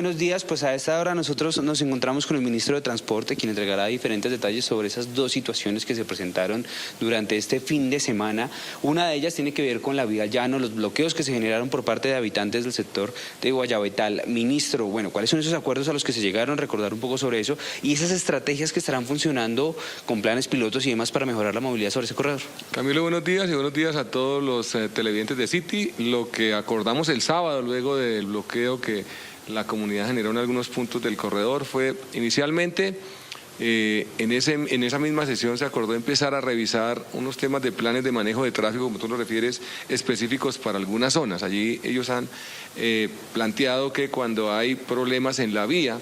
buenos días. Pues a esta hora nosotros nos encontramos con el ministro de Transporte, quien entregará diferentes detalles sobre esas dos situaciones que se presentaron durante este fin de semana. Una de ellas tiene que ver con la vía al llano, los bloqueos que se generaron por parte de habitantes del sector de Guayabetal. Ministro, bueno, ¿cuáles son esos acuerdos a los que se llegaron? Recordar un poco sobre eso y esas estrategias que estarán funcionando con planes pilotos y demás para mejorar la movilidad sobre ese corredor. Camilo, buenos días y buenos días a todos los televidentes de City. Lo que acordamos el sábado, luego del bloqueo que la comunidad generó en algunos puntos del corredor, fue inicialmente en esa misma sesión se acordó empezar a revisar unos temas de planes de manejo de tráfico, como tú lo refieres, específicos para algunas zonas. Allí ellos han planteado que cuando hay problemas en la vía,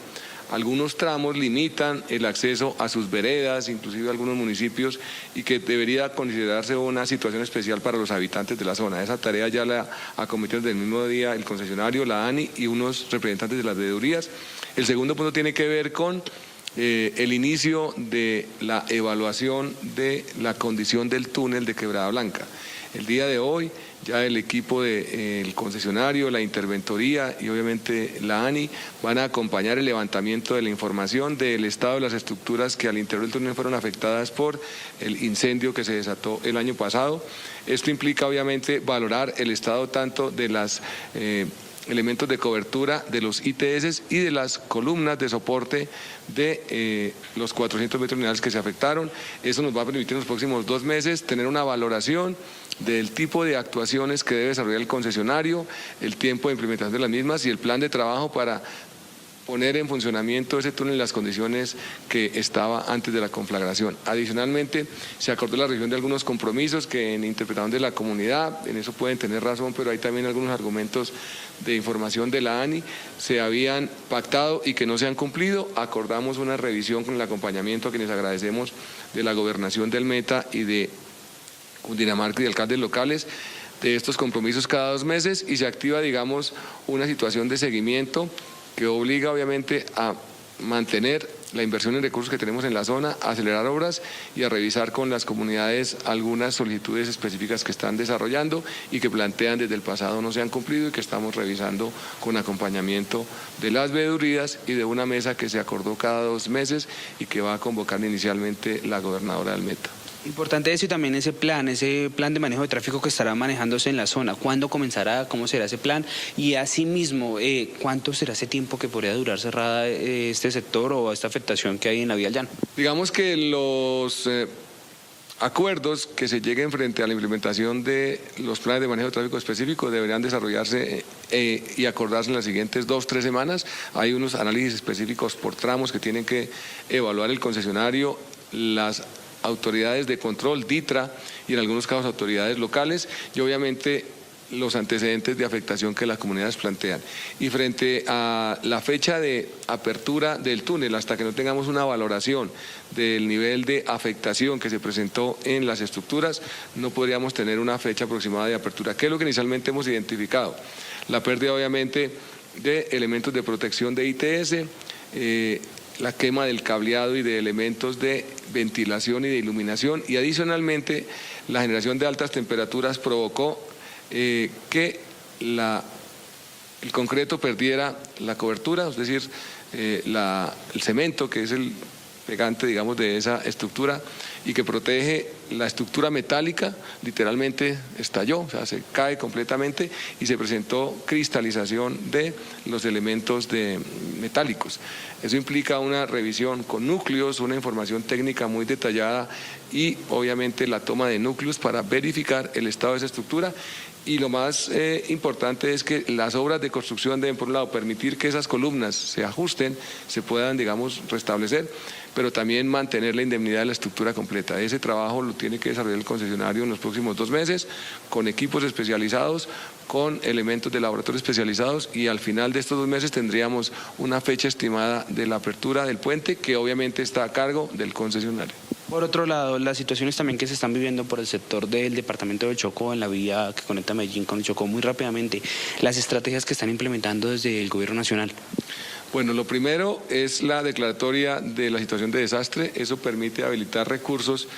algunos tramos limitan el acceso a sus veredas, inclusive algunos municipios, y que debería considerarse una situación especial para los habitantes de la zona. Esa tarea ya la acometió desde el mismo día el concesionario, la ANI y unos representantes de las veedurías. El segundo punto tiene que ver con el inicio de la evaluación de la condición del túnel de Quebrada Blanca. El día de hoy ya el equipo del concesionario, la interventoría y obviamente la ANI van a acompañar el levantamiento de la información del estado de las estructuras que al interior del túnel fueron afectadas por el incendio que se desató el año pasado. Esto implica obviamente valorar el estado tanto de las elementos de cobertura de los ITS y de las columnas de soporte de los 400 metros lineales que se afectaron. Eso nos va a permitir en los próximos 2 meses tener una valoración del tipo de actuaciones que debe desarrollar el concesionario, el tiempo de implementación de las mismas y el plan de trabajo para poner en funcionamiento ese túnel en las condiciones que estaba antes de la conflagración. Adicionalmente, se acordó la revisión de algunos compromisos que en interpretación de la comunidad, en eso pueden tener razón, pero hay también algunos argumentos de información de la ANI, se habían pactado y que no se han cumplido. Acordamos una revisión con el acompañamiento a quienes agradecemos de la gobernación del Meta y de Cundinamarca y de alcaldes locales, de estos compromisos cada 2 meses y se activa, digamos, una situación de seguimiento que obliga obviamente a mantener la inversión en recursos que tenemos en la zona, a acelerar obras y a revisar con las comunidades algunas solicitudes específicas que están desarrollando y que plantean desde el pasado no se han cumplido y que estamos revisando con acompañamiento de las veedurías y de una mesa que se acordó cada 2 meses y que va a convocar inicialmente la gobernadora del Meta. Importante eso y también ese plan de manejo de tráfico que estará manejándose en la zona. ¿Cuándo comenzará? ¿Cómo será ese plan? Y asimismo, ¿cuánto será ese tiempo que podría durar cerrada este sector o esta afectación que hay en la vía al llano? Digamos que los acuerdos que se lleguen frente a la implementación de los planes de manejo de tráfico específicos deberían desarrollarse y acordarse en las siguientes 2-3 semanas. Hay unos análisis específicos por tramos que tienen que evaluar el concesionario, las autoridades de control, DITRA, y en algunos casos autoridades locales, y obviamente los antecedentes de afectación que las comunidades plantean. Y frente a la fecha de apertura del túnel, hasta que no tengamos una valoración del nivel de afectación que se presentó en las estructuras, no podríamos tener una fecha aproximada de apertura. ¿Qué es lo que inicialmente hemos identificado? La pérdida obviamente de elementos de protección de ITS, la quema del cableado y de elementos de ventilación y de iluminación, y adicionalmente la generación de altas temperaturas provocó que el concreto perdiera la cobertura, es decir, el cemento, que es el pegante, digamos, de esa estructura y que protege la estructura metálica, literalmente estalló, o sea, se cae completamente y se presentó cristalización de los elementos metálicos. Eso implica una revisión con núcleos, una información técnica muy detallada y obviamente la toma de núcleos para verificar el estado de esa estructura. Y lo más importante es que las obras de construcción deben, por un lado, permitir que esas columnas se ajusten, se puedan, digamos, restablecer, pero también mantener la indemnidad de la estructura completa. Ese trabajo lo tiene que desarrollar el concesionario en los próximos 2 meses, con equipos especializados, con elementos de laboratorio especializados, y al final de estos 2 meses tendríamos una fecha estimada de la apertura del puente, que obviamente está a cargo del concesionario. Por otro lado, las situaciones también que se están viviendo por el sector del departamento del Chocó, en la vía que conecta Medellín con el Chocó, muy rápidamente, las estrategias que están implementando desde el gobierno nacional. Bueno, lo primero es la declaratoria de la situación de desastre. Eso permite habilitar recursos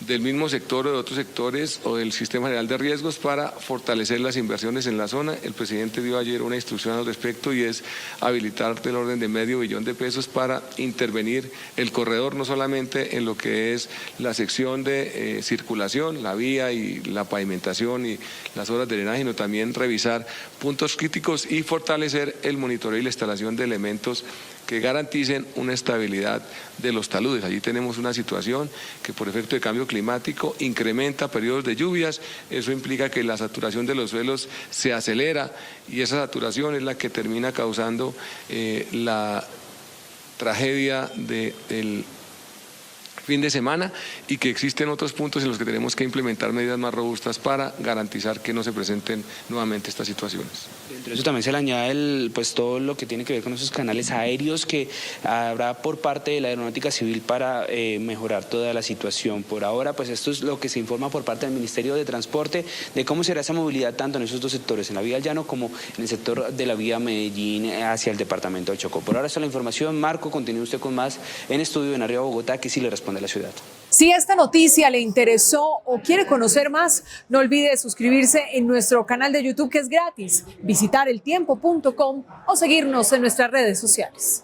del mismo sector o de otros sectores o del Sistema General de Riesgos para fortalecer las inversiones en la zona. El presidente dio ayer una instrucción al respecto y es habilitar del orden de $500 millones para intervenir el corredor, no solamente en lo que es la sección de circulación, la vía y la pavimentación y las obras de drenaje, sino también revisar puntos críticos y fortalecer el monitoreo y la instalación de elementos que garanticen una estabilidad de los taludes. Allí tenemos una situación que por efecto de cambio climático incrementa periodos de lluvias, eso implica que la saturación de los suelos se acelera y esa saturación es la que termina causando la tragedia del fin de semana y que existen otros puntos en los que tenemos que implementar medidas más robustas para garantizar que no se presenten nuevamente estas situaciones. Dentro de eso también se le añade pues todo lo que tiene que ver con esos canales aéreos que habrá por parte de la Aeronáutica Civil para mejorar toda la situación. Por ahora, pues esto es lo que se informa por parte del Ministerio de Transporte de cómo será esa movilidad tanto en esos dos sectores, en la vía al Llano como en el sector de la vía Medellín hacia el departamento de Chocó. Por ahora está la información. Marco, continúe usted con más en estudio en Arriba Bogotá, que sí le responde a la ciudad. Si esta noticia le interesó o quiere conocer más, no olvide suscribirse en nuestro canal de YouTube, que es gratis, visitar eltiempo.com o seguirnos en nuestras redes sociales.